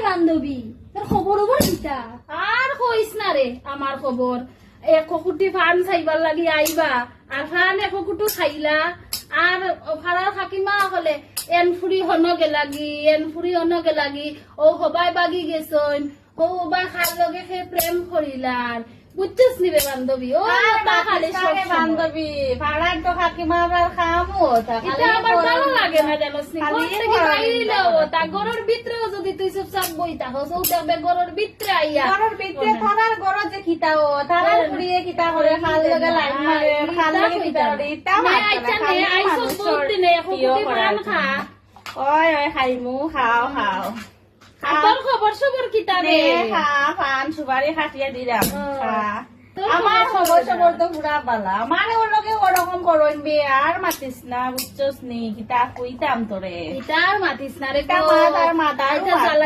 বান্ধবী তোর খবর খবর কিতা আর কইস না রে আমার খবর 1 কোটি ফান চাইবার লাগি আইবা আর ফান 1 কোটি খাইলা আর ফারার কাকিমা হলে এনফুরি হনগে লাগি ও হবাই বাগি গেছন ও হবাই খার লগে সে প্রেম করিলার বুঝছিস নিবে বান্ধবী ও তা খালি সব বান্ধবী ভাড়ার তো কাকিমার আর খামো এটা আমার ভালো লাগে না জানোস নি কোথা থেকে বাইরিলো তা গরর ভিতরেও যদি তুই চুপচাপ বইতা হস ও দেখবে গরর ভিতরে আইয়া ঘরের ভিতরে থানার ঘর যে খিতাও থানার পুড়িয়ে খিতা করে খাল লগে লাইন মারে খাল লগে খিতা করে ইটা আচ্ছা নে আইছো বহুত দিনে কোটি প্রাণ খা ওই ওই খাইমু খাও তোর খবর সবর কিতা রে খা পান সুপারি খাটিয়ে দিলাম খা আমার খবর সবর তো পুরা বালা আমার ওর লগে ওরকম করইন বে আর মাতিস না বুঝছস নি কিতা কইতাম তোরে কিতার মাতিস না রে মাতার এটা জ্বালা